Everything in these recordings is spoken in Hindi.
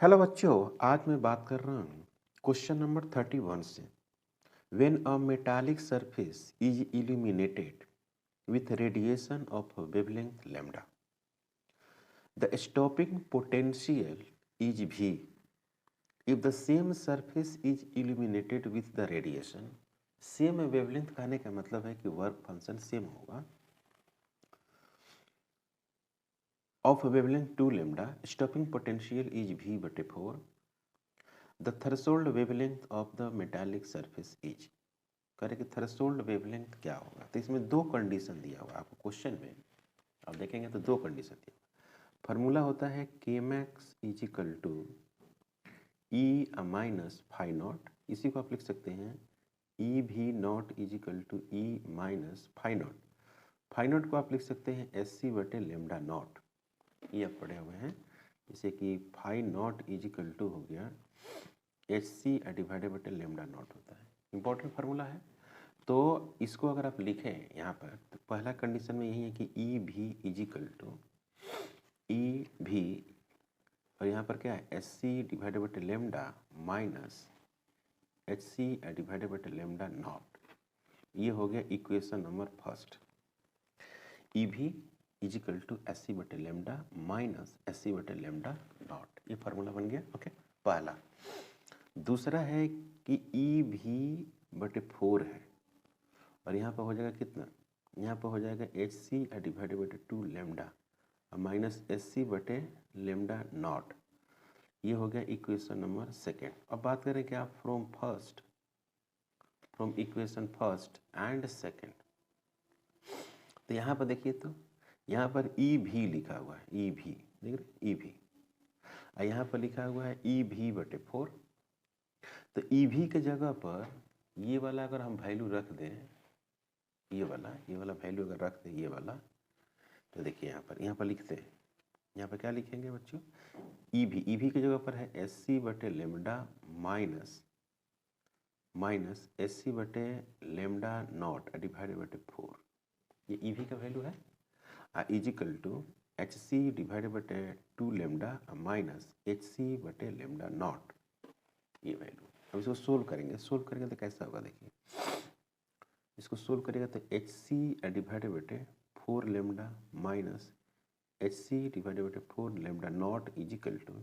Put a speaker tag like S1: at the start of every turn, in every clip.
S1: हेलो बच्चों, आज मैं बात कर रहा हूँ क्वेश्चन नंबर 31 से। When a metallic surface is illuminated with radiation of wavelength lambda, the stopping potential is V if the same surface is illuminated with the radiation. Same wavelength कहने का मतलब है कि वर्क फंक्शन सेम होगा। Of wavelength 2 lambda, stopping potential is V/4। The threshold wavelength of the metallic surface is. करें कि थ्रेशोल्ड वेवलेंथ क्या होगा। तो इसमें दो कंडीशन दिया हुआ आपको क्वेश्चन में। आप देखेंगे तो दो कंडीशन दिया। फार्मूला होता है K max is equal to E minus phi naught. इसी को आप लिख सकते हैं E V naught is equal to E minus phi naught. Phi naught को आप लिख सकते हैं एस सी बटे लेमडा नॉट। ये आप पढ़े हुए हैं। जैसे कि phi naught is equal to हो गया एच सी डिवाइडेड बटे लेमडा नॉट होता है। इंपॉर्टेंट फार्मूला है। तो इसको अगर आप लिखें यहाँ पर तो पहला कंडीशन में यही है कि E V is equal to ई भी और यहाँ पर क्या है एच सी डिवाइडेड बटे lambda minus H C divided बटे लेमडा नॉट। ये हो गया equation number first. E V is equal to S C बटे लेमडा माइनस एस सी बटे लेमडा नॉट। ये फार्मूला बन गया। ओके, पहला। दूसरा है कि ई भी बटे 4 है और यहाँ पर हो जाएगा कितना, यहाँ पर हो जाएगा एच सी डिवाइडेड बटे 2 लेमडा माइनस एस सी बटे लेमडा नॉट। ये हो गया इक्वेशन नंबर सेकेंड। अब बात करें क्या from equation first and second. तो यहाँ पर देखिए तो यहाँ पर ई भी लिखा हुआ है, ई भी देख रहे ई भी, और यहाँ पर लिखा हुआ है ई भी बटे 4। तो ई भी के जगह पर ये वाला अगर हम वैल्यू रख दें, ये वाला वैल्यू अगर रख दें ये वाला, तो देखिए यहाँ पर लिखते हैं। यहाँ पर क्या लिखेंगे बच्चों, ई भी की जगह पर है एस सी बटे लेमडा माइनस एस सी बटे लेमडा नॉट डिवाइडेड बटे 4। ये ई भी का वैल्यू है। Is equal to H C divided बटे 2 लेमडा माइनस एच सी बटे लेमडा नॉट, ये वैल्यू। अब इसको सोल्व करेंगे तो कैसा होगा देखिए। इसको सोल्व करेगा तो एच सी डिवाइडेड बटे 4 lambda minus H C divided बटे 4 lambda naught is equal to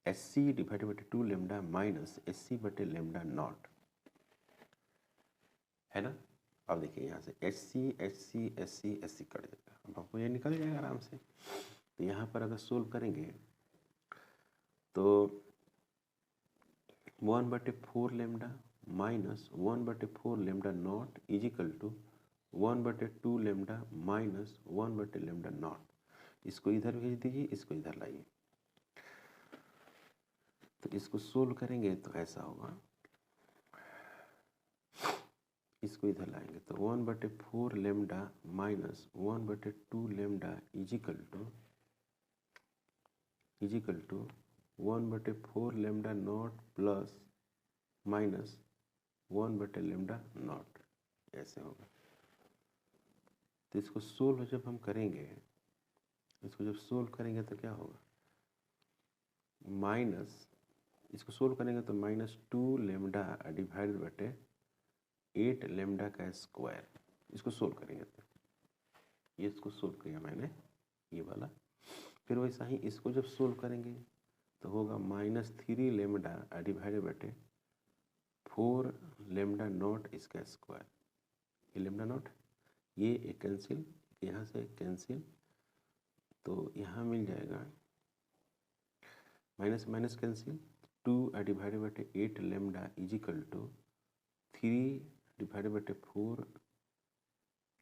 S1: H C divided बटे 2 लेमडा माइनस एच सी बटे लेमडा नॉट, है ना। अब देखिए यहाँ से एच सी कट जाएगा। अब आपको ये निकल जाएगा आराम से। तो यहाँ पर अगर सोल्व करेंगे तो 1/4 lambda minus 1/4 lambda naught is equal to 1/2 lambda minus 1 lambda naught. इसको इधर भेज दीजिए, इसको इधर लाइए। तो इसको सोल्व करेंगे तो ऐसा होगा, इसको इधर लाएंगे तो 1/4 lambda minus 1/2 lambda is equal to 1/4 lambda naught plus minus 1 lambda naught, ऐसे होगा। तो इसको सोल्व जब हम करेंगे, इसको जब सोल्व करेंगे तो क्या होगा, माइनस, इसको सोल्व करेंगे तो -2 लेमडा डिवाइडेड बटे 8 लेमडा का स्क्वायर। इसको सोल्व करेंगे तो ये इसको सोल्व किया मैंने ये वाला। फिर वैसा ही इसको जब सोल्व करेंगे तो होगा -3 लेमडा डिवाइडेड बटे 4 लेमडा नॉट इसका स्क्वायर। ये लेमडा नॉट ये कैंसिल, यहाँ से कैंसिल, तो यहाँ मिल जाएगा माइनस माइनस कैंसिल, 2 डिवाइडेड बटे 8 lambda is equal to 3 divided बटे 4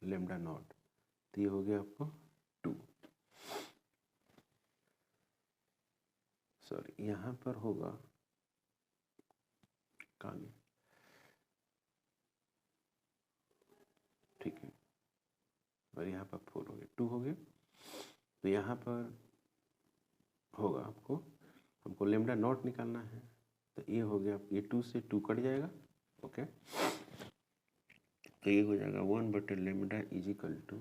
S1: लेमडा नॉट। तो ये हो गया आपको 2। सॉरी, यहाँ पर होगा कहाँ गया, ठीक है, और यहाँ पर 4 हो गया, 2 हो गया। तो यहाँ पर होगा आपको, हमको लेमडा नॉट निकालना है। तो ये हो गया, ये 2 से 2 कट जाएगा। ओके, तो ये हो जाएगा 1 lambda is equal to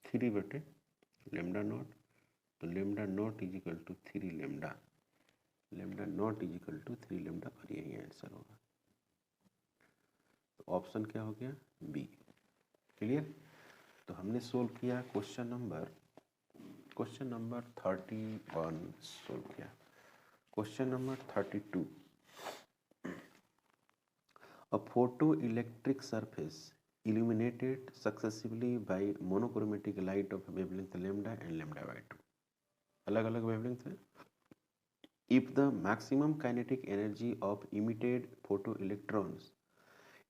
S1: 3 lambda naught तो lambda naught is equal to 3 lambda, lambda naught is equal to 3 lambda, और यही आंसर होगा। तो ऑप्शन क्या हो गया? बी। क्लियर? तो हमने सोल्व किया क्वेश्चन नंबर 31 सोल्व किया। Question number 32, a photoelectric surface illuminated successively by monochromatic light of wavelength lambda and lambda by 2, अलग अलग wavelength है। If the maximum kinetic energy of emitted photoelectrons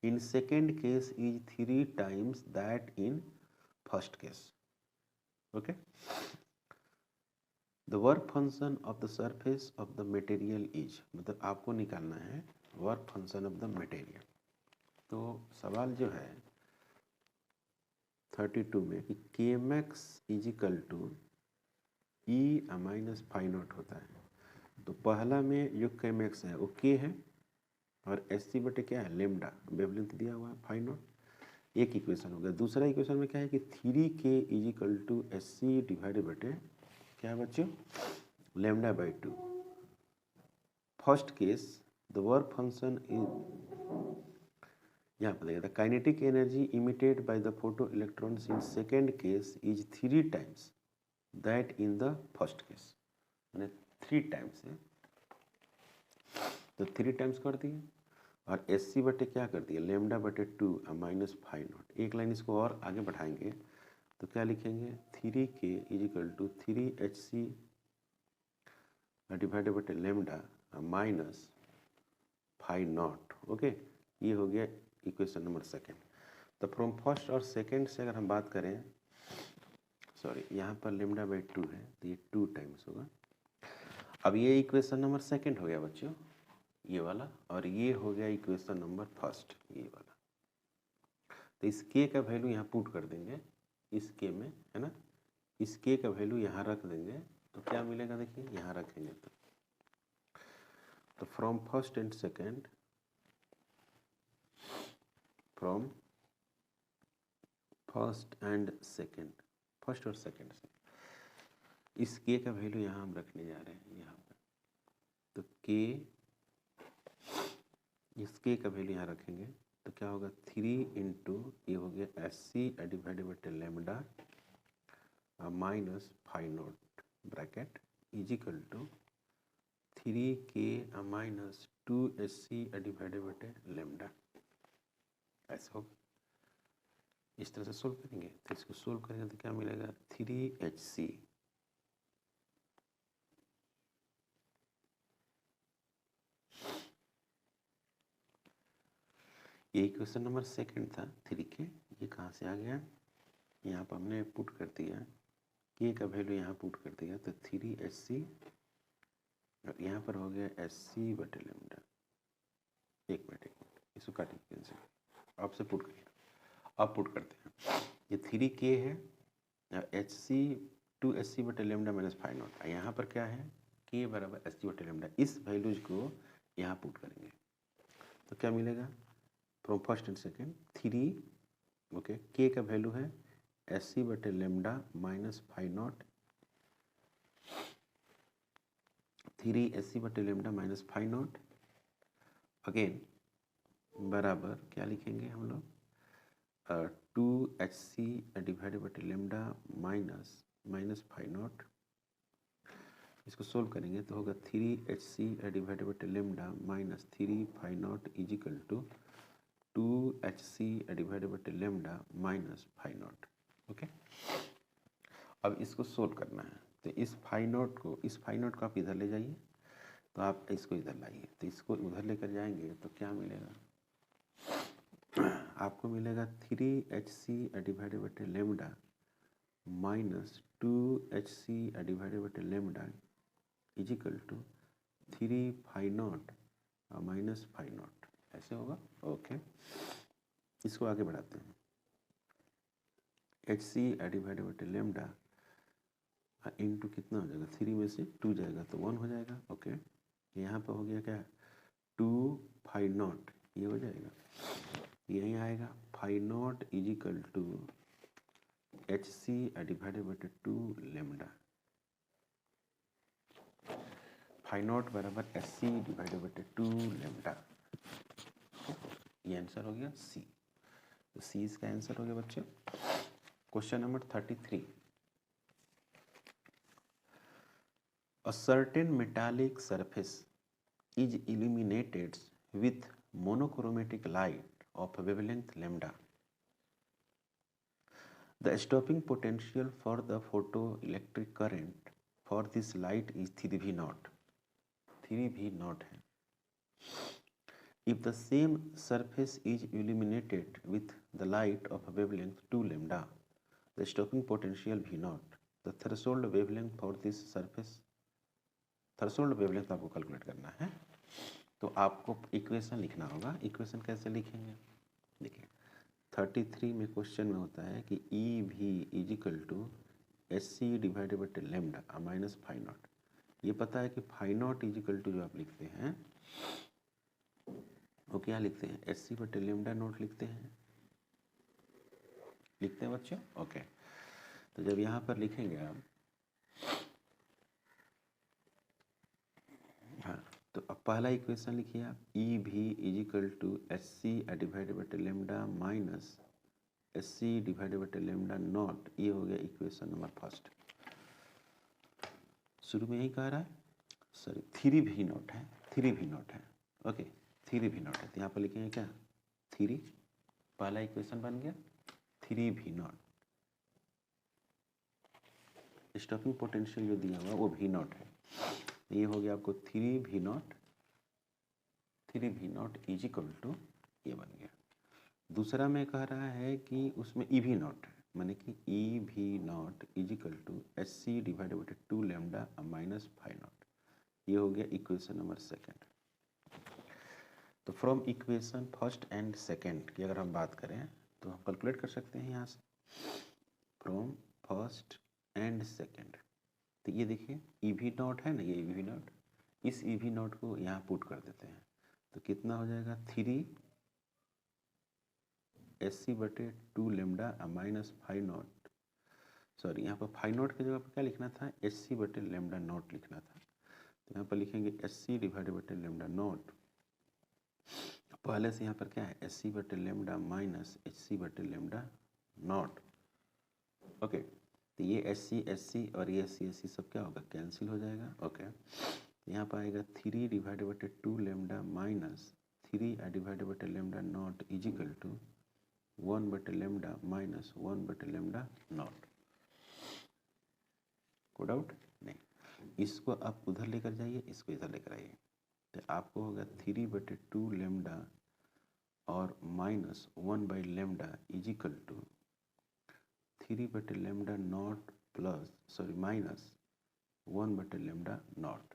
S1: in second case is 3 times that in first case, okay, the work function of the surface of the material is, मतलब आपको निकालना है work function of the material. तो सवाल जो है 32 में कि kmax is equal to E minus phi naught होता है। तो पहला में जो kmax है वो k है और एस सी बटे क्या है? लेमडा, वेवलेंथ दिया हुआ है फाई नॉट, एक इक्वेशन हो गया। दूसरा इक्वेशन में क्या है कि 3k is equal to S C divided बटे क्या है बच्चों? Lambda by 2। First case the work function is, यहाँ पर देखिए the kinetic energy emitted by the photo electrons in second case is 3 times that in the first case, मैंने 3 टाइम्स है तो 3 टाइम्स कर दिए और एस सी बटे क्या कर दिया? लेमडा बटे 2 माइनस फाई नॉट। एक लाइन इसको और आगे बढ़ाएंगे तो क्या लिखेंगे? 3k is equal to 3hc divided बटे lambda minus phi naught. Okay, ये हो गया इक्वेशन नंबर सेकेंड। तो फ्रॉम फर्स्ट और सेकेंड से अगर हम बात करें, सॉरी यहाँ पर लेमडा बाई 2 है तो ये 2 टाइम्स होगा। अब ये इक्वेशन नंबर सेकेंड हो गया बच्चों, ये वाला, और ये हो गया इक्वेशन नंबर फर्स्ट, ये वाला। तो इस के का वैल्यू यहाँ पुट कर देंगे इस के में, है ना, इस के का वैल्यू यहाँ रख देंगे तो क्या मिलेगा? देखिए यहाँ रखेंगे तो from first and second, from first and second, first और सेकेंड से इस के का वैल्यू यहाँ हम रखने जा रहे हैं यहाँ पर। तो के, इस के का वैल्यू यहाँ रखेंगे तो क्या होगा? 3 इंटू ये हो गया S C divided by lambda minus phi naught bracket is equal to 3k minus 2hc divided by lambda. ऐसा होगा, इस तरह से सोल्व करेंगे। तो इसको सोल्व करेंगे तो क्या मिलेगा? 3hc ये इक्वेशन नंबर सेकंड था 3k, ये कहाँ से आ गया? यहाँ पर हमने पुट कर दिया k का वैल्यू यहाँ पुट कर दिया तो 3hc और यहाँ पर हो गया hc बटे लेमडा। एक मिनट इसको काटिए कैंसिल, आपसे पुट करिए, अब पुट करते हैं। ये 3k है hc 2hc बटे लेमडा माइनस फाई नॉट, यहाँ पर क्या है? k बराबर hc बटे लेमडा। इस वैल्यूज को यहाँ पुट करेंगे तो क्या मिलेगा? From first and second 3, okay, k का वैल्यू है hc बटे lambda minus phi naught, 3hc बटे lambda minus phi naught, again बराबर क्या लिखेंगे हम लोग? 2hc डिवाइडेड बटे लेमडा माइनस फाई नॉट। इसको सोल्व करेंगे तो होगा 3hc डिवाइडेड बटे lambda minus 3 phi naught is equal to 2hc divided बटे lambda minus phi naught. Okay, अब इसको सोल्व करना है तो इस फाई नॉट को आप इधर ले जाइए, तो आप इसको इधर लाइए, तो इसको उधर लेकर जाएंगे तो क्या मिलेगा? आपको मिलेगा 3hc डिवाइडेड बटे लेमडा माइनस 2hc डिवाइडेड बटे lambda is equal to 3 phi naught minus phi naught. ऐसे होगा। ओके, इसको आगे बढ़ाते हैं। hc डिवाइडेड बटे लेमडा इंटू कितना हो जाएगा? 3 में से 2 जाएगा तो 1 हो जाएगा। ओके, यहाँ पर हो गया क्या? 2 फाई नॉट, ये हो जाएगा, यहीं आएगा phi naught is equal to hc divided बटे 2 लेमडा फाई नॉट बराबर S C divided by 2 lambda. ये आंसर हो गया सी। तो सी इसका आंसर हो गया बच्चों। Question number 33, a certain metallic surface is illuminated with monochromatic light of wavelength lambda. The stopping potential for the photoelectric current for this light is 3V naught. 3V naught है। If the same surface is illuminated with the light of wavelength 2 lambda, the stopping potential V naught. The threshold wavelength for this surface, threshold wavelength आपको कैलकुलेट करना है। तो आपको इक्वेशन लिखना होगा। इक्वेशन कैसे लिखेंगे? देखिए 33 में क्वेश्चन में होता है कि E V is equal to S C divided by lambda minus phi naught. ये पता है कि phi naught is equal to जो आप लिखते हैं वो क्या लिखते हैं? एस सी बटे लेमडा नोट लिखते हैं बच्चों। ओके, तो जब यहाँ पर लिखेंगे आप, हाँ, तो अब पहला इक्वेशन लिखिए आप, E V is equal to S C divided by lambda minus S C divided by lambda naught. ये हो गया इक्वेशन नंबर फर्स्ट। शुरू में यही कह रहा है, सॉरी 3V नॉट है, 3V नॉट है। ओके, 3V नॉट है, तो यहाँ पर लिखेंगे क्या? 3, पहला इक्वेशन बन गया 3V नॉट। स्टॉपिंग पोटेंशियल जो दिया हुआ वो V नॉट है, ये हो गया आपको 3V naught. 3V naught is equal to ये बन गया। दूसरा में कह रहा है कि उसमें EV नॉट है, माने कि EV naught is equal to S C divided by 2 lambda minus phi naught. ये हो गया इक्वेशन नंबर सेकेंड। तो from equation first and second की अगर हम बात करें तो हम कैलकुलेट कर सकते हैं यहाँ से फ्रॉम फर्स्ट एंड सेकेंड। तो ये देखिए EV नॉट है ना, ये EV नॉट, इस EV नॉट को यहाँ पुट कर देते हैं तो कितना हो जाएगा? 3 एस सी बटे 2 lambda minus phi naught. Sorry, यहाँ पर फाई नॉट की जगह पर क्या लिखना था? एस सी बटे लेमडा नॉट लिखना था। तो यहाँ पर लिखेंगे एस सी डिवाइडेड बटे लेमडा नॉट। पहले से यहाँ पर क्या है? एस सी बटे लेमडा माइनस एच सी बटे लेमडा नॉट। ओके, तो ये एस सी और ये एस सी सब क्या होगा? कैंसिल हो जाएगा। ओके, तो यहाँ पर आएगा 3 डिवाइडेड बटे 2 लेमडा माइनस 3 डिवाइडेड बटे lambda naught is equal to 1 बटे लेमडा माइनस 1 बटे लेमडा नॉट। कोई डाउट नहीं? इसको आप उधर लेकर जाइए, इसको इधर लेकर आइए, तो आपको होगा 3 बटे 2 लेमडा और minus 1 by lambda is equal to 3 बटे lambda naught plus sorry minus 1 बटे लेमडा नॉट।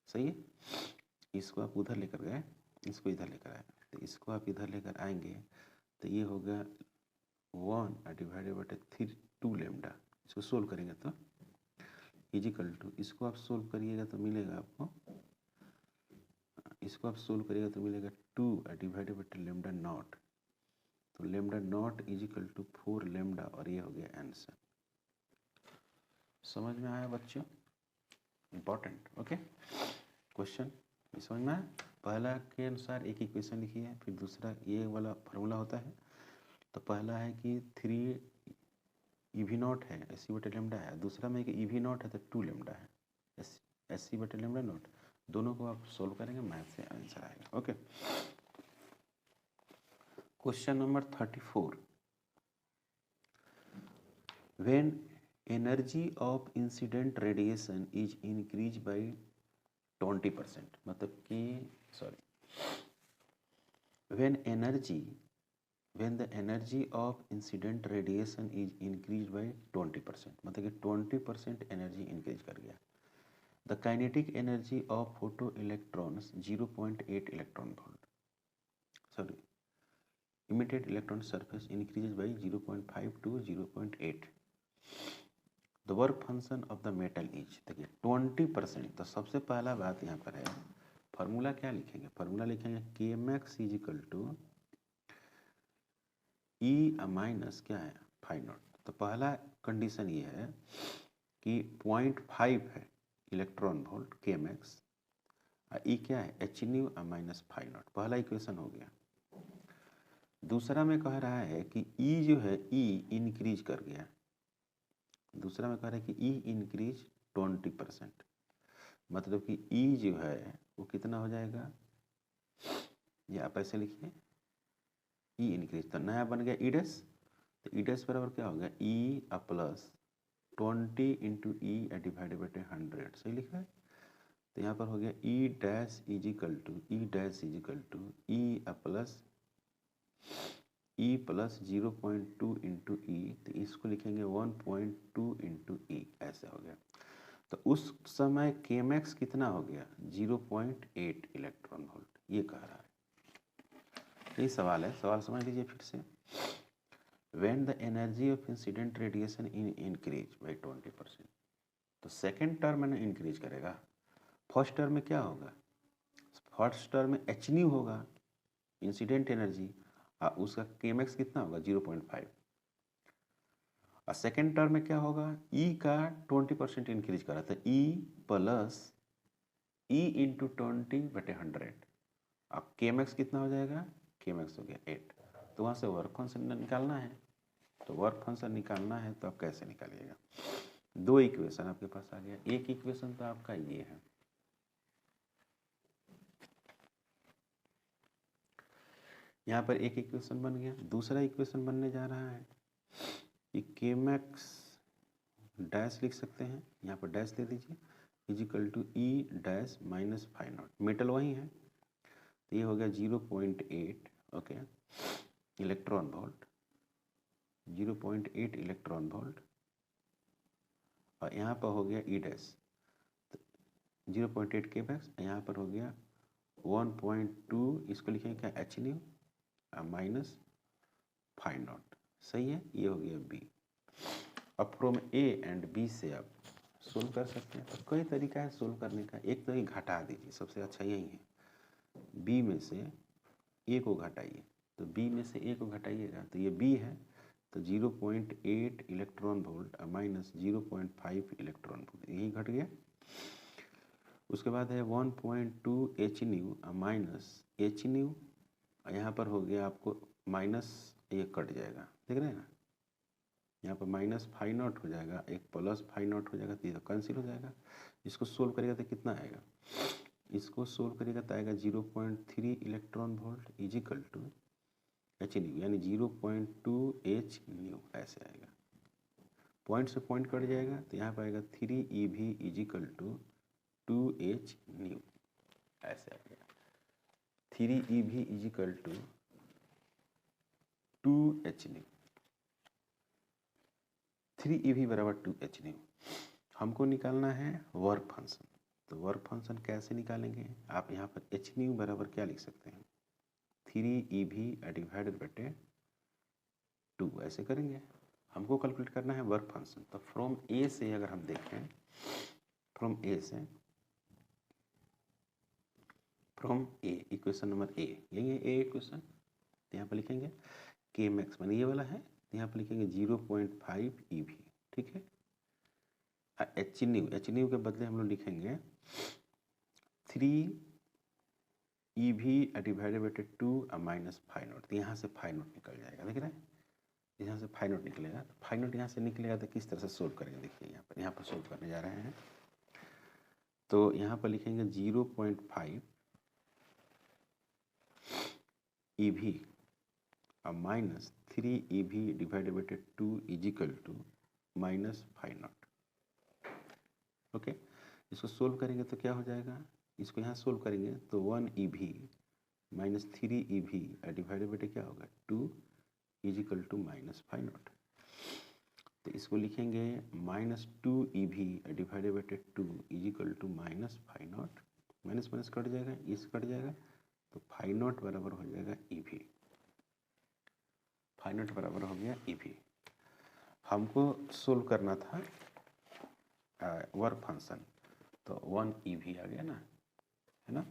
S1: सही है? इसको आप उधर लेकर गए, इसको इधर लेकर आए, तो इसको आप इधर लेकर आएंगे तो ये होगा 1 डिवाइडेड बटे 2 लेमडा। इसको सोल्व करेंगे तो इजिकल टू, इसको आप सोल्व करिएगा तो मिलेगा आपको, इसको आप सोल्व करिएगा तो मिलेगा 2 डिवाइडेड बटे लेमडा नॉट। तो lambda naught is equal to 4 lambda और ये हो गया आंसर। समझ में आया बच्चों? इंपॉर्टेंट। ओके, क्वेश्चन समझ में आया? पहला के अनुसार एक इक्वेशन लिखी है, फिर दूसरा ये वाला फार्मूला होता है। तो पहला है कि 3 EV नॉट है, एस सी बटे लेमडा है। दूसरा में कि EV नॉट है तो 2 लेमडा है, एस सी बटे लेमडा नॉट। दोनों को आप सोल्व करेंगे, मैथ से आंसर आएगा। Okay, question number 34, when energy of incident radiation is increase by 20%, मतलब कि sorry when the energy of incident radiation is increased by 20%, मतलब कि 20% एनर्जी इंक्रीज कर गया। The kinetic energy of photoelectrons 0.8 electron volt, sorry, emitted electron surface increases by 0.5 to 0.8. The work function of the metal is, देखिए 20%। तो सबसे पहला बात यहाँ पर है, फार्मूला क्या लिखेंगे? फार्मूला लिखेंगे KMX is equal to E minus क्या है? Phi naught. तो पहला कंडीशन ये है कि 0.5 है, इलेक्ट्रॉन वोल्ट के मैक्स, ई क्या है H nu minus phi naught. पहला इक्वेशन हो गया। दूसरा में कह रहा है कि ई जो है ई इंक्रीज कर गया। दूसरा में कह रहा है कि ई इंक्रीज 20%, मतलब कि ई जो है वो कितना हो जाएगा, ये आप ऐसे लिखिए ई इंक्रीज, तो नया बन गया ई डैश, तो ई डैश बराबर क्या हो गया E plus 20 into E divided by 100, सही लिखा है। तो यहाँ पर हो गया E dash is equal to E plus 0.2 into E, तो इसको लिखेंगे 1.2 इंटू ई, ऐसे हो गया। तो उस समय के मैक्स कितना हो गया 0.8 इलेक्ट्रॉन वोल्ट, ये कह रहा है। यही सवाल है, सवाल समझ लीजिए फिर से। When the energy of incident radiation increase by 20%, तो सेकेंड टर्म में इंक्रीज करेगा। फर्स्ट टर्म में क्या होगा, फर्स्ट टर्म में एच न्यू होगा इंसिडेंट एनर्जी, और उसका केमेक्स कितना होगा 0.5, और सेकेंड टर्म में क्या होगा ई का 20% इंक्रीज करा था, ई प्लस ई इंटू 20/100, अब केमेक्स कितना हो जाएगा, केमेक्स हो गया 8। तो वहाँ से वर्क फंक्शन निकालना है, तो वर्क फंक्शन निकालना है तो आप कैसे निकालिएगा। दो इक्वेशन आपके पास आ गया, एक इक्वेशन तो आपका ये है, यहाँ पर एक इक्वेशन बन गया। दूसरा इक्वेशन बनने जा रहा है कि के मैक्स डैश लिख सकते हैं, यहाँ पर डैश दे दीजिए, is equal to E dash minus phi naught, metal वही है, तो ये हो गया 0.8 okay electron volt, 0.8 electron volt, और यहाँ पर हो गया ई डैश 0.8 के मैक्स, यहाँ पर हो गया 1.2, इसको लिखेंगे क्या H nu minus phi not, सही है। ये हो गया बी। अब फ्रॉम ए एंड बी से आप सोल्व कर सकते हैं। तो कई तरीका है सोल्व करने का, एक तो ये घटा दीजिए, सबसे अच्छा यही है, बी में से ए को घटाइए, तो बी में से ए को घटाइएगा तो ये बी है, तो 0.8 electron volt minus 0.5 electron volt, यही घट गया। उसके बाद है 1.2 H nu minus H new, यहाँ पर हो गया आपको माइनस, ये कट जाएगा, देख रहे हैं ना, यहाँ पर माइनस फाइव नॉट हो जाएगा, एक प्लस फाइव नॉट हो जाएगा, तो ये तो कैंसिल हो जाएगा। इसको सोल्व करेगा तो कितना आएगा, इसको सोल्व करेगा तो आएगा 0.3 electron volt is equal to H nu, यानी 0.2 एच न्यू, ऐसे आएगा। पॉइंट से पॉइंट कट जाएगा तो यहाँ पर आएगा 3 ई भी इजिकल टू 2 एच न्यू, ऐसे आएगा। 3 ई भी is equal to 2 H new, 3 E भी बराबर 2 एच न्यू। हमको निकालना है वर्क फंक्शन, तो वर्क फंक्शन कैसे निकालेंगे, आप यहाँ पर एच न्यू बराबर क्या लिख सकते हैं 3 ई भी डिवाइडेड बटे 2, ऐसे करेंगे। हमको कैलकुलेट करना है वर्क फंक्शन, तो फ्रॉम ए से अगर हम देखें, फ्रॉम ए से, from A equation number A, यही है ए इक्वेशन, तो यहाँ पर लिखेंगे के मैक्स मानी ये वाला है, तो यहाँ पर लिखेंगे 0.5 ई भी, ठीक है। एच न्यू के बदले हम लोग लिखेंगे 3 E V divided by 2 minus phi naught, तो यहाँ से फाइव नॉट निकल जाएगा, देख रहे हैं, यहाँ से फाइव नॉट निकलेगा, तो फाइव नॉट यहाँ से निकलेगा तो किस तरह से सोल्व करेंगे, देखिए यहाँ पर सोल्व करने जा रहे हैं। तो यहाँ पर लिखेंगे 0.5 ई भी minus 3 E V divided by 2 is equal to minus phi naught, okay. इसको सोल्व करेंगे तो क्या हो जाएगा, इसको यहाँ सोल्व करेंगे तो 1 ई भी minus 3 E V divided by क्या होगा 2 is equal to minus phi naught, तो इसको लिखेंगे minus 2 E V divided by 2 is equal to minus phi naught, minus minus cut जाएगा, इस कट जाएगा, तो फाइव नॉट बराबर हो जाएगा ई भी, फाइव नॉट बराबर हो गया ई भी। हमको सोल्व करना था वर्क फंक्शन, तो 1 ई भी आ गया ना, है ना,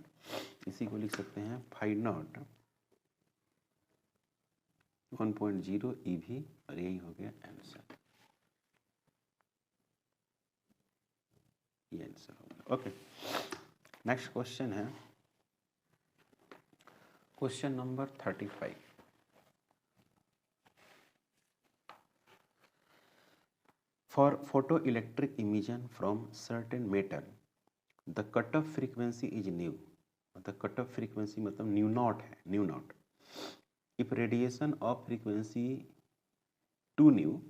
S1: इसी को लिख सकते हैं फाइव नॉट 1.0 ई भी, और यही हो गया आंसर। ये आंसर होगा। ओके, नेक्स्ट क्वेश्चन है question number 35। For photoelectric emission from certain metal the cutoff frequency is nu। the cutoff frequency मतलब न्यू नॉट है, new not. If radiation of frequency 2 new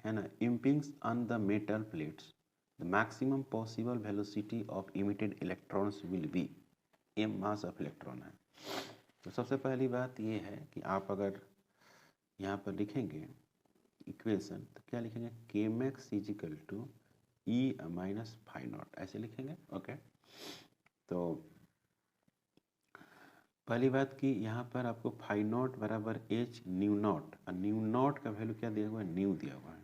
S1: है ना impinges on the metal plates the maximum possible velocity of emitted electrons will be m mass of electron है। तो सबसे पहली बात ये है कि आप अगर यहाँ पर लिखेंगे इक्वेशन तो क्या लिखेंगे, K max is equal to E minus phi naught, ऐसे लिखेंगे। ओके, तो पहली बात कि यहाँ पर आपको फाई नॉट बराबर एच न्यू नॉट, और न्यू नॉट का वैल्यू क्या दिया हुआ है, न्यू दिया हुआ है।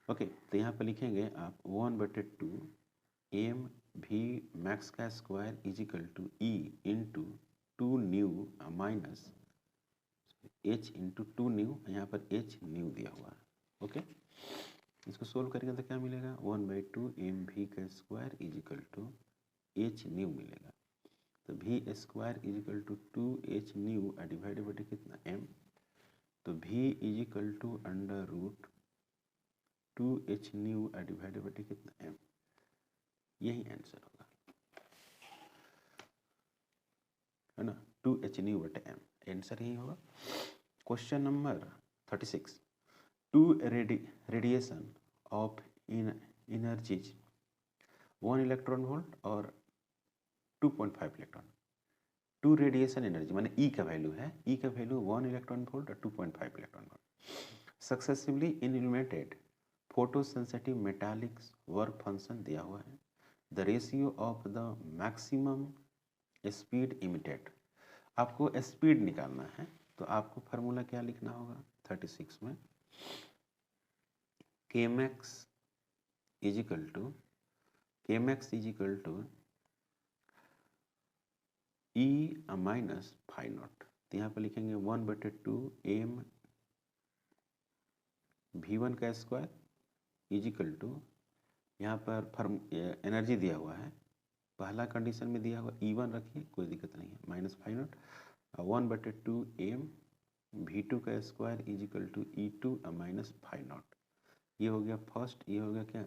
S1: ओके, तो यहाँ पर लिखेंगे आप 1/2 एम भी मैक्स का square is equal to E into 2 nu minus H into 2 nu, यहाँ पर एच न्यू दिया हुआ है। ओके, इसको सोल्व करेंगे तो क्या मिलेगा, 1/2 एम भी का square is equal to H nu मिलेगा। तो V square is equal to 2h nu divided by कितना m, तो V is equal to under root 2h nu divided by कितना m, यही आंसर होगा, है ना, 2h न्यू बटे m, आंसर यही होगा। Question number 36। Two radiation of energies 1 electron volt और 2.5 इलेक्ट्रॉन। टू रेडिएशन एनर्जी माने ई का वैल्यू है, ई का वैल्यू 1 इलेक्ट्रॉन वोल्ट और 2.5 electron volt successively illuminated photosensitive metallics work function दिया हुआ है। The ratio of the maximum speed emitted, आपको स्पीड निकालना है तो आपको फार्मूला क्या लिखना होगा 36 में, K max is equal to E minus phi naught. तो यहाँ पर लिखेंगे 1/2 एम v1 का स्क्वायर इज इक्वल टू, यहाँ पर एनर्जी दिया हुआ है, पहला कंडीशन में दिया हुआ E1 रखिए, कोई दिक्कत नहीं है, minus phi not 1/2 M v2 का square is equal to E2 minus phi naught. ये हो गया फर्स्ट, ये हो गया क्या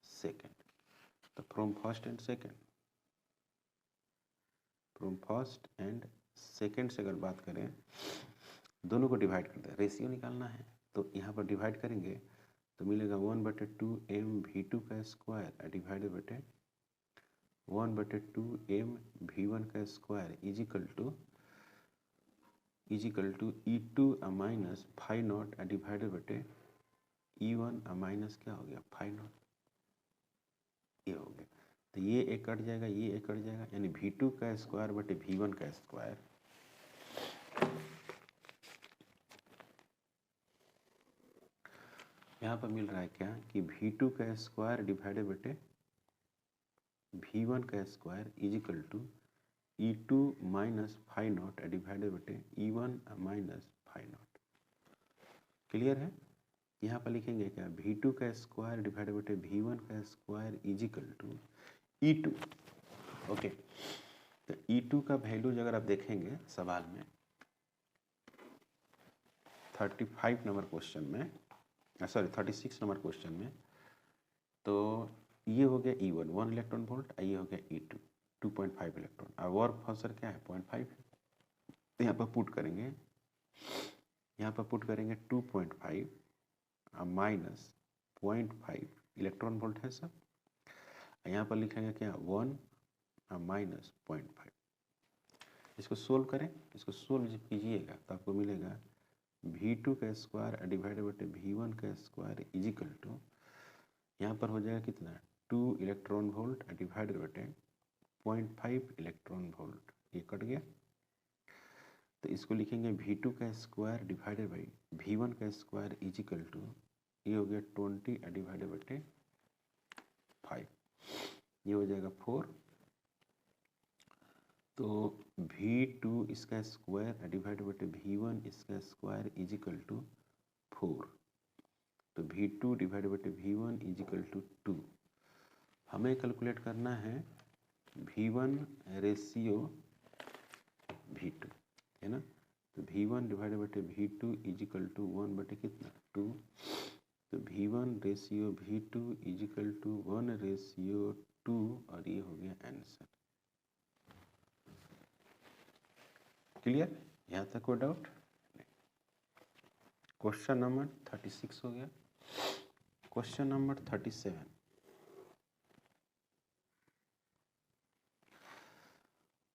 S1: सेकेंड। तो फ्रॉम फर्स्ट एंड सेकेंड से अगर बात करें, दोनों को डिवाइड करते हैं, रेशियो निकालना है तो यहाँ पर डिवाइड करेंगे तो मिलेगा 1/2 एम v2 का स्क्वायर डिवाइडेड बटे 1/2 एम v1 का square is equal to E2 minus phi naught divided बटे E1 माइनस क्या हो गया फाई नॉट, ये हो गया। तो ये एक कट जाएगा, ये एक कट जाएगा, यानी v2 का स्क्वायर बटे v1 का स्क्वायर, यहाँ पर मिल रहा है क्या कि v2 का स्क्वायर डिवाइडेड बटे v1 का square is equal to E2 minus phi naught divided बटे E1 minus phi not. Clear है, यहाँ पर लिखेंगे क्या v2 का स्क्वायर डिवाइडेड बटे v1 का square is equal to E2। Okay, तो E2 का वैल्यू अगर आप देखेंगे सवाल में 35 नंबर क्वेश्चन में, सॉरी 36 नंबर क्वेश्चन में, तो ये हो गया E1 1 इलेक्ट्रॉन वोल्ट, ये हो गया E2 2.5 इलेक्ट्रॉन, और वर्क फंक्शन क्या है 0.5। तो यहाँ पर पुट करेंगे, 2.5 माइनस 0.5 इलेक्ट्रॉन वोल्ट है सब, यहाँ पर लिखेंगे क्या 1 माइनस 0.5। इसको सोल्व करें, इसको सोल्व जब कीजिएगा तो आपको मिलेगा v2 का स्क्वायर डिवाइडेड बटे v1 का स्क्वायर इज इक्वल टू, यहाँ पर हो जाएगा कितना 2 इलेक्ट्रॉन वोल्ट डिवाइडेड बटे 0.5 इलेक्ट्रॉन वोल्ट, ये कट गया। तो इसको लिखेंगे v2 का स्क्वायर डिवाइडेड बाई v1 का स्क्वायर इज इक्वल टू, ये हो गया 20 डिवाइडेड बटे 5, ये हो जाएगा 4। तो v2 इसका स्क्वायर डिवाइडेड बटे v1 इसका स्क्वायर इज इक्वल टू 4। तो V2 divide by V1 is equal to 2। हमें कैलकुलेट करना है V1 रेशियो V2, है ना। तो V1 divide by V2 is equal to 1 बटे कितना 2। तो V1 ratio V2 is equal to 1 ratio 2 और ये हो गया आंसर। क्लियर, यहाँ तक कोई डाउट? क्वेश्चन नंबर 36 हो गया। Question number 37,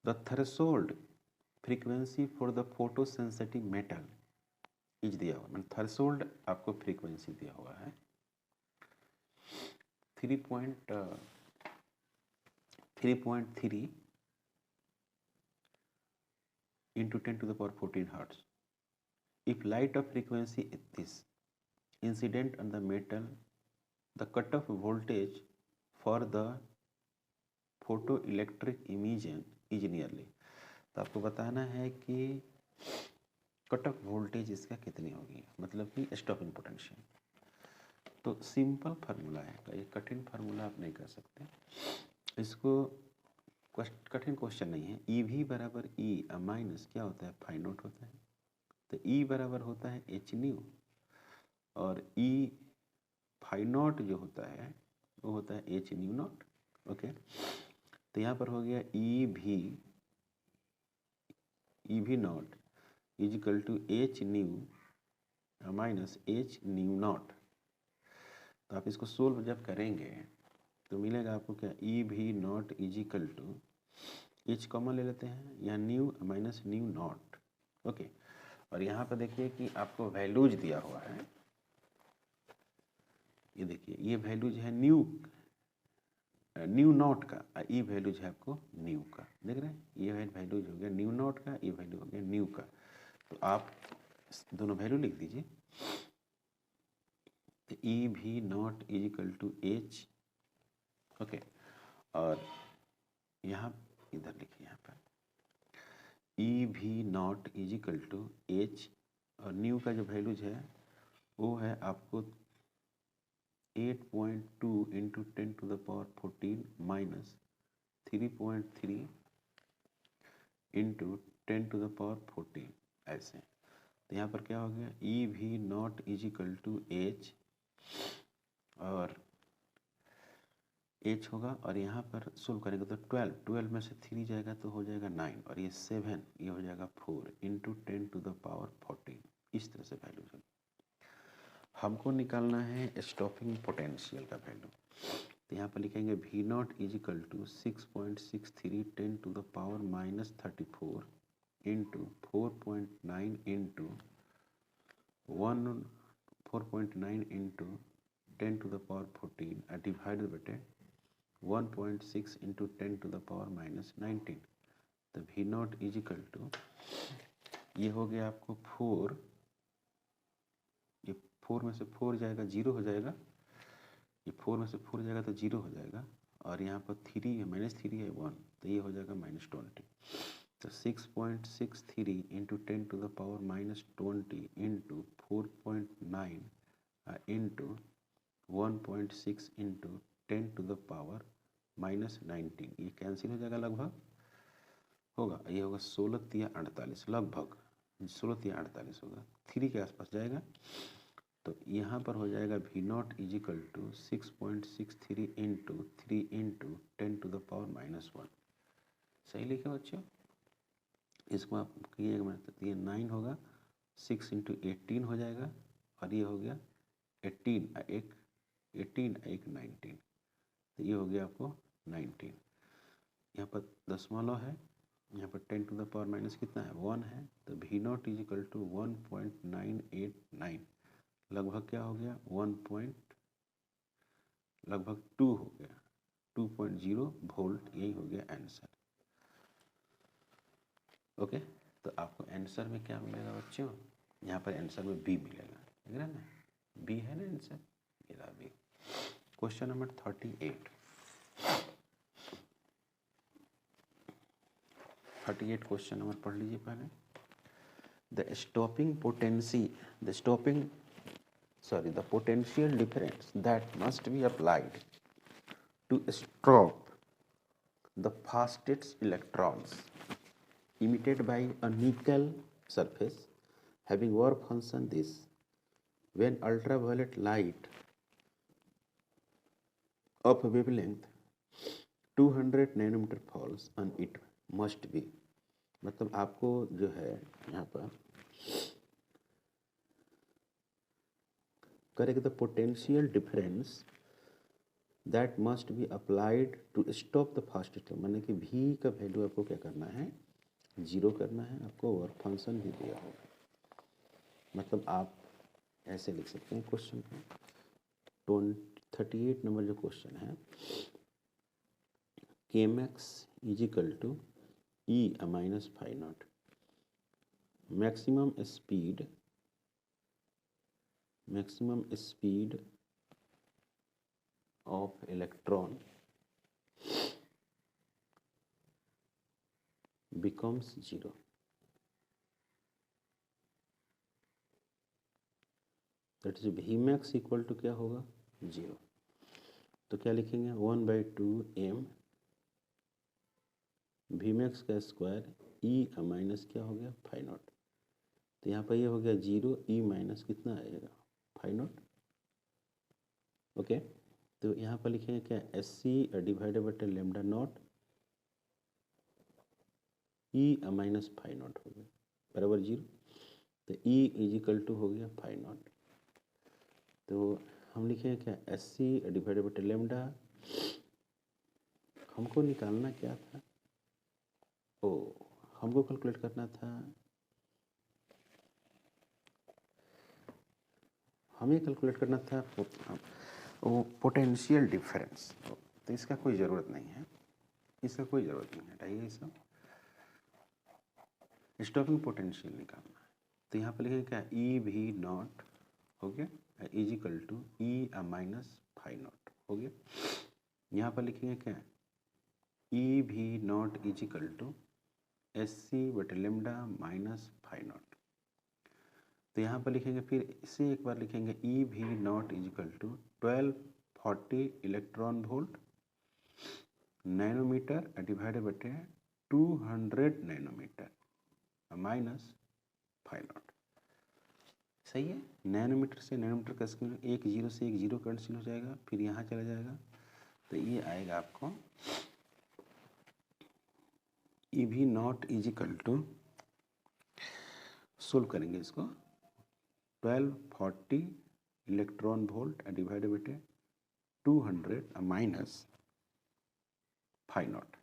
S1: the threshold frequency for the photo sensitive metal is दिया हुआ, मतलब थ्रेशोल्ड आपको फ्रीक्वेंसी दिया हुआ है 3.3 into 10 to the power 14 hertz. If light of frequency is this incident on the metal, the cutoff voltage for the photoelectric emission is nearly। तो आपको बताना है कि कट ऑफ वोल्टेज इसका कितनी होगी, मतलब कि स्टॉपिंग पोटेंशियल। तो सिंपल फार्मूला है, ये कठिन फार्मूला आप नहीं कर सकते इसको, कठिन क्वेश्चन नहीं है। ई वी बराबर ई माइनस क्या होता है फाई नोट होता है। तो ई बराबर होता है एच न्यू और ई फाई नोट जो होता है वो होता है एच न्यू नॉट। ओके, तो यहाँ पर हो गया E V naught is equal to H nu minus H nu naught. तो आप इसको सोल्व जब करेंगे तो मिलेगा आपको क्या, E V naught is equal to H common ले लेते हैं, यहाँ nu minus nu naught. Okay, और यहाँ पर देखिए कि आपको वैल्यूज दिया हुआ है, ये देखिए ये वैल्यूज है न्यू नॉट का, ये वैल्यूज है आपको न्यू का, देख रहे हैं। ये वैल्यूज हो गया न्यू नॉट का, ये वैल्यू हो गया न्यू का। तो आप दोनों वैल्यू लिख दीजिए। तो E V naught is equal to H, okay, और यहाँ इधर लिखिए, यहाँ पर E V naught is equal to H और न्यू का जो वैल्यूज है वो है आपको 8.2 into 10 to the power 14 minus 3.3 into 10 to the power 14 ऐसे। तो यहाँ पर क्या हो गया, E V naught is equal to H और एच होगा, और यहाँ पर सोल्व करेंगे तो 12 में से 3 जाएगा तो हो जाएगा 9 और ये 7, ये हो जाएगा 4 इंटू 10 टू द पावर 14। इस तरह से वैल्यू है। हमको निकालना है स्टॉपिंग पोटेंशियल का वैल्यू। तो यहाँ पर लिखेंगे V naught is equal to 6.63 10 to the power minus 34 into 4.9 into 4.9 into 10 to the power 14 divided बटे 1.6 into 10 to the power minus 19। तो V naught is equal to, ये हो गया आपको 4, ये 4 में से 4 जाएगा 0 हो जाएगा, ये 4 में से 4 जाएगा तो 0 हो जाएगा, और यहाँ पर 3 है -3 है 1, तो ये हो जाएगा -20। तो 6.63 into 10 to the power -20 into 4.9 into 1.6 into 10 to the power -19, ये कैंसिल हो जाएगा, लगभग होगा, ये होगा 16×3 = 48, लगभग 16×3 = 48 होगा, 3 के आसपास जाएगा। तो यहाँ पर हो जाएगा V naught is equal to 6.63 into 3 into 10 to the power -1। सही लिखे बच्चों? इसको आप किएगा मतलब ये 9 होगा, 6 इंटू 18 हो जाएगा, और ये हो गया 18 एक 19, तो ये हो गया आपको 19। यहाँ पर दशमलव है, यहाँ पर 10 टू द पावर माइनस कितना है 1 है, तो V naught is equal to 1.989, लगभग क्या हो गया लगभग 2 हो गया, 2.0 वोल्ट, यही हो गया आंसर। ओके, तो आपको आंसर में क्या मिलेगा बच्चों, यहाँ पर आंसर में बी मिलेगा, ठीक है ना, बी है ना आंसर, ये रहा B. Question number 38 question number पढ़ लीजिए पहले। The stopping sorry, the potential difference that must be applied to stop the fastest electrons emitted by a nickel surface having work function this: when ultraviolet light of wavelength 200 nanometre falls on it must be, मतलब आपको जो है यहाँ पर correct the potential difference that must be applied to stop the fastest, माने कि भी का वैल्यू आपको क्या करना है, जीरो करना है। आपको वर्क फंक्शन भी दिया होगा, मतलब आप ऐसे लिख सकते हैं क्वेश्चन को। 38 नंबर जो क्वेश्चन है, Kmax is equal to E minus phi naught, maximum speed of electron becomes zero। That is Vmax equal to क्या होगा, जीरो। तो क्या लिखेंगे, 1/2 m Vmax का स्क्वायर E माइनस क्या हो गया, फाई नॉट। तो यहाँ पर ये हो गया जीरो, E माइनस कितना आएगा, फाई नॉट। ओके, तो यहाँ पर लिखेंगे क्या, SC divided by lambda naught E minus phi naught हो गया बराबर जीरो। तो E इज इक्वल टू हो गया फाई नॉट। तो हम लिखेंगे क्या, SC डिवाइडेड बाई लेमडा, हमको निकालना क्या था, हमको कैलकुलेट करना था, हमें कैलकुलेट करना था वो पोटेंशियल डिफरेंस। तो इसका कोई ज़रूरत नहीं है, हटाइए इसका। स्टॉपिंग पोटेंशियल निकालना है, तो यहाँ पर लिखेंगे क्या, ई भी नॉट हो गया is equal to E minus phi naught हो गया। यहाँ पर लिखेंगे क्या, E V naught is equal to SC बटे लेमडा माइनस फाई नॉट। तो यहाँ पर लिखेंगे, फिर इसे एक बार लिखेंगे, E V naught is equal to 1240 electron volt nanometre divided बटे 200 नैनोमीटर माइनस फाई नॉट। सही है, नैनोमीटर से नैनोमीटर का स्केल, एक जीरो से एक जीरो कैंसिल हो जाएगा, फिर यहाँ चला जाएगा। तो ये आएगा आपको E V naught is equal to, solve करेंगे इसको, 1240 इलेक्ट्रॉन वोल्ट डिवाइडेड बटे 200 माइनस फाई नॉट।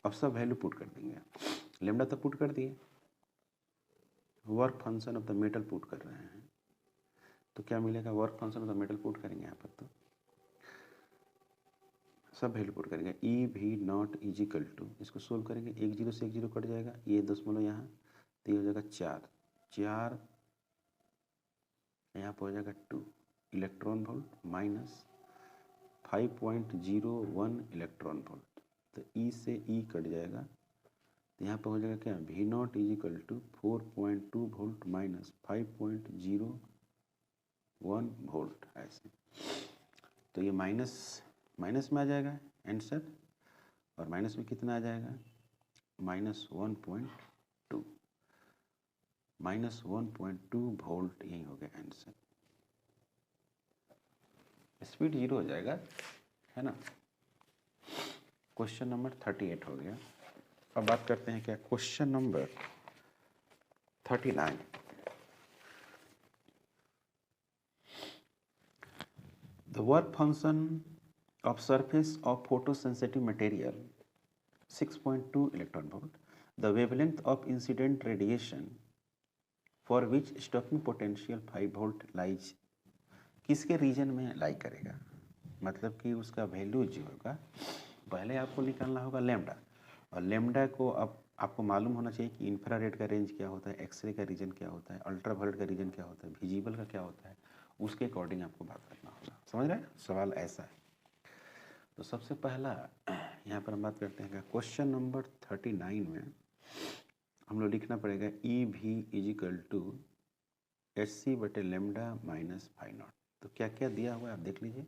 S1: अब सब वैल्यू पुट कर देंगे, लेमडा तो पुट कर दिए, work function of the metal put कर रहे हैं, तो क्या मिलेगा, work function of the metal put करेंगे यहाँ पर, तो सब वैल्यू पुट करेंगे। ई V naught is equal to, इसको सोल्व करेंगे, एक जीरो से एक जीरो कट जाएगा, ये दशमलव यहाँ, तो ये हो जाएगा 4 यहाँ पर हो जाएगा 2 electron volt minus 5.01 electron volt. तो ई से ई कट जाएगा, तो यहाँ पर हो जाएगा क्या, V naught is equal to 4.2 volt minus 5.01 volt ऐसे। तो ये माइनस में आ जाएगा आंसर, और माइनस में कितना आ जाएगा, -1.2 वोल्ट, यही हो गया आंसर। स्पीड जीरो हो जाएगा, है ना। क्वेश्चन नंबर 38 हो गया। अब बात करते हैं क्या, question number 39। The work function of surface of photosensitive material 6.2 electron volt, the wavelength of incident radiation for which stopping potential 5 volt lies, किसके रीजन में लाई करेगा, मतलब कि उसका वैल्यू जो होगा, पहले आपको निकालना होगा लेमडा, और लेमडा को अब आपको मालूम होना चाहिए कि इंफ्रारेड का रेंज क्या होता है, एक्सरे का रीजन क्या होता है, अल्ट्रावायलेट का रीजन क्या होता है, विजिबल का क्या होता है, उसके अकॉर्डिंग आपको बात करना होगा। समझ रहे हैं, सवाल ऐसा है। तो सबसे पहला यहाँ पर हम बात करते हैं, क्वेश्चन नंबर 39 में हम लोग लिखना पड़ेगा, ई V is equal to HC बटे लेमडा माइनस फाई नॉट। तो क्या क्या दिया हुआ है आप देख लीजिए,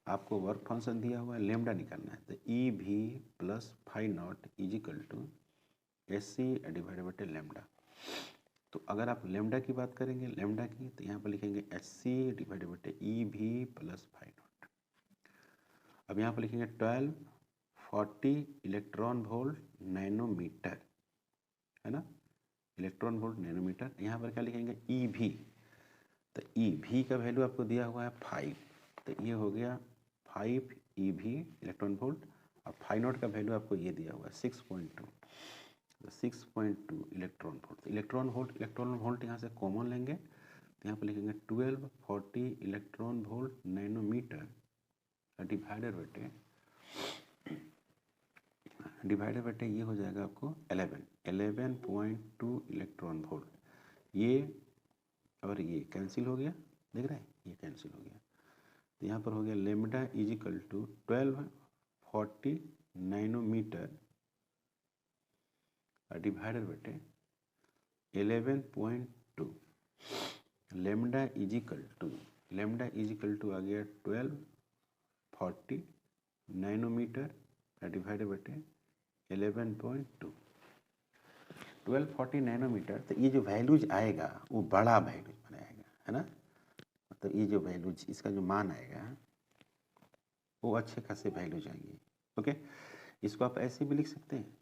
S1: आपको वर्क फंक्शन दिया हुआ है, लेमडा निकालना है, तो E V plus phi naught is equal to HC divide बटे लेमडा। तो अगर आप लेमडा की बात करेंगे, लेमडा की, तो यहाँ पर लिखेंगे HC डिवाइड बटे ई भी प्लस फाई नॉट। अब यहाँ पर लिखेंगे 1240 इलेक्ट्रॉन वोल्ट नैनोमीटर, है ना, इलेक्ट्रॉन वोल्ट नैनोमीटर। यहाँ पर क्या लिखेंगे ई भी, तो ई भी का वैल्यू आपको दिया हुआ है 5, तो ये हो गया 5 ई भी इलेक्ट्रॉन वोल्ट। और फाई नॉट का वैल्यू आपको ये दिया हुआ है 6.2, तो 6.2 इलेक्ट्रॉन वोल्ट। इलेक्ट्रॉन वोल्ट यहाँ से कॉमन लेंगे, तो यहाँ पर लिखेंगे 1240 इलेक्ट्रॉन वोल्ट नैनोमीटर डिवाइडेड बटे ये हो जाएगा आपको 11.2 इलेक्ट्रॉन वोल्ट। ये और ये कैंसिल हो गया, देख रहे हैं, ये कैंसिल हो गया। तो यहाँ पर हो गया lambda is equal to 1240 nanometre divided बटे 11.2। लेमडा इज इक्वल टू आ गया 1240 नैनोमीटर डिवाइडेड बटे 11.2। 1240 नैनोमीटर, तो ये जो वैल्यूज आएगा वो बड़ा वैल्यूज बनाएगा, है ना, मतलब ये जो वैल्यूज, इसका जो मान आएगा वो अच्छे खासे वैल्यूज आएंगे। ओके, इसको आप ऐसे भी लिख सकते हैं,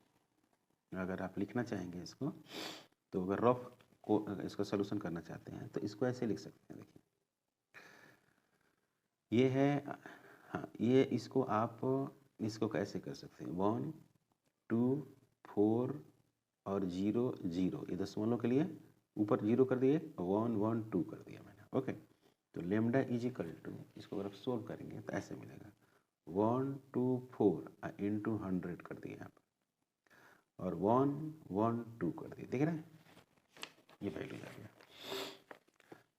S1: अगर आप लिखना चाहेंगे इसको, तो अगर रफ को इसका सोल्यूशन करना चाहते हैं तो इसको ऐसे लिख सकते हैं। देखिए ये है, हाँ, ये इसको आप इसको कैसे कर सकते हैं, 1 2 4 और 0 0, ये दशमलव के लिए ऊपर 0 कर दिए, 1 1 2 कर दिया मैंने। ओके, तो लेमडा इज इक्वल टू, इसको अगर आप सोल्व करेंगे तो ऐसे मिलेगा 124 इंटू 100 कर दिए यहाँ पर, और 112 कर दिए, देख रहे हैं, ये वैल्यूज आ गया।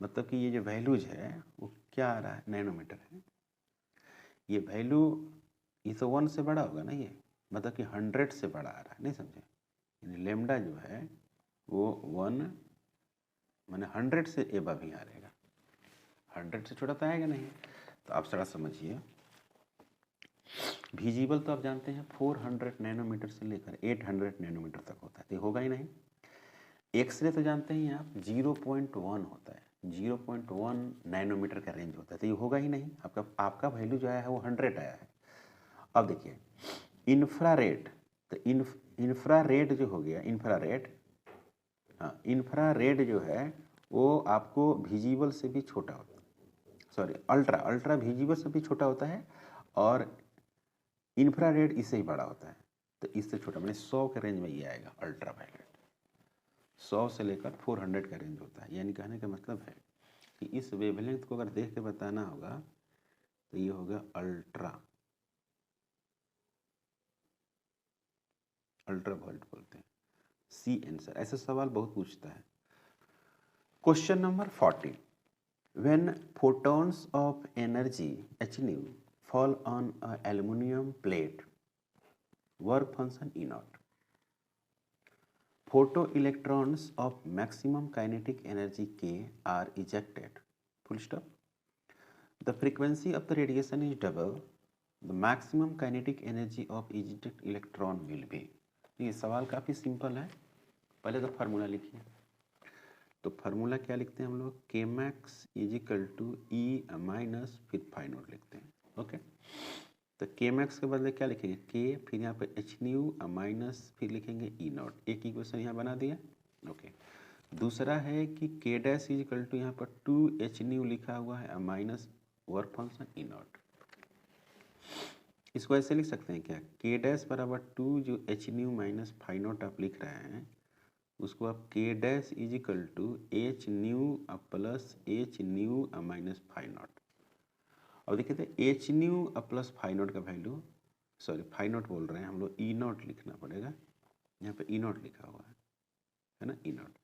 S1: मतलब कि ये जो वैल्यूज है वो क्या आ रहा है, नैनोमीटर है। ये वैल्यू, ये तो 1 से बड़ा होगा ना, ये मतलब कि 100 से बड़ा आ रहा है, नहीं समझे, यानी लेमडा जो है वो 1 माने 100 से एबव ही आ रहेगा, 100 से छोटा तो आएगा नहीं। तो आप थोड़ा समझिए, विजिबल तो आप जानते हैं 400 नैनोमीटर से लेकर 800 नैनोमीटर तक होता है, तो होगा ही नहीं। एक्सरे तो जानते हैं आप 0.1 होता है, 0.1 नैनोमीटर का रेंज होता है, तो ये होगा ही नहीं। आपका वैल्यू जो आया है वो 100 आया है। अब देखिए इंफ्रारेड, तो इंफ्रारेड जो हो गया, इंफ्रारेड, हाँ, इंफ्रारेड जो है वो आपको विजिबल से भी छोटा होता है, सॉरी अल्ट्रा विजिबल से भी छोटा होता है, और इंफ्रारेड इससे ही बड़ा होता है, तो इससे छोटा मैंने 100 के रेंज में ये आएगा अल्ट्रा वायलेट। 100 से लेकर 400 का रेंज होता है, यानी कहने का मतलब है कि इस वेवलेंथ को अगर देख के बताना होगा तो ये होगा अल्ट्रा वायलेट बोलते हैं। सी आंसर, ऐसे सवाल बहुत पूछता है। Question number 40, when photons of energy h nu fall on a aluminum plate, work function E naught. Photoelectrons of maximum kinetic energy K are ejected. Full stop. The frequency of the radiation is double. The maximum kinetic energy of ejected electron will be. ये सवाल काफ़ी सिंपल है। पहले तो फार्मूला लिखिए। तो फार्मूला क्या लिखते हैं हम लोग, K max is equal to E minus फिर फाई नॉट लिखते हैं। ओके, तो के मैक्स के बदले क्या लिखेंगे, के, फिर यहाँ पे एच न्यू माइनस फिर लिखेंगे ई नॉट। एक इक्वेशन यहाँ बना दिया। ओके, दूसरा है कि के डैश इज इक्वल टू यहाँ पर 2 एच न्यू लिखा हुआ है minus work function E not. इसको ऐसे लिख सकते हैं क्या, के डैश बराबर 2 जो H nu minus phi naught आप लिख रहे हैं, उसको आप K dash is equal to H nu plus H nu minus phi naught. अब देखिए तो H nu plus phi naught का वैल्यू, सॉरी फाई नॉट बोल रहे हैं हम लोग, ई नॉट लिखना पड़ेगा, यहाँ पे ई नॉट लिखा हुआ है ना, ई नॉट।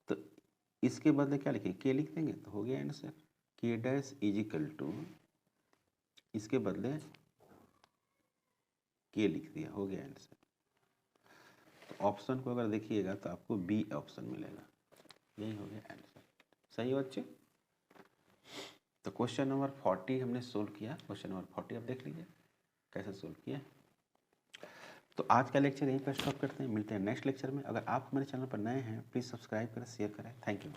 S1: तो इसके बदले क्या लिखें, के लिख देंगे तो हो गया आंसर, के डैश इज इक्वल टू, इसके बदले के लिख दिया, हो गया आंसर। तो ऑप्शन को अगर देखिएगा तो आपको बी ऑप्शन मिलेगा, यही हो गया आंसर। सही है बच्चे। तो क्वेश्चन नंबर 40 हमने सोल्व किया। क्वेश्चन नंबर 40 आप देख लीजिए कैसे सोल्व किया। तो आज का लेक्चर यहीं पर स्टॉप करते हैं, मिलते हैं नेक्स्ट लेक्चर में। अगर आप हमारे चैनल पर नए हैं प्लीज़ सब्सक्राइब करें, शेयर करें। Thank you.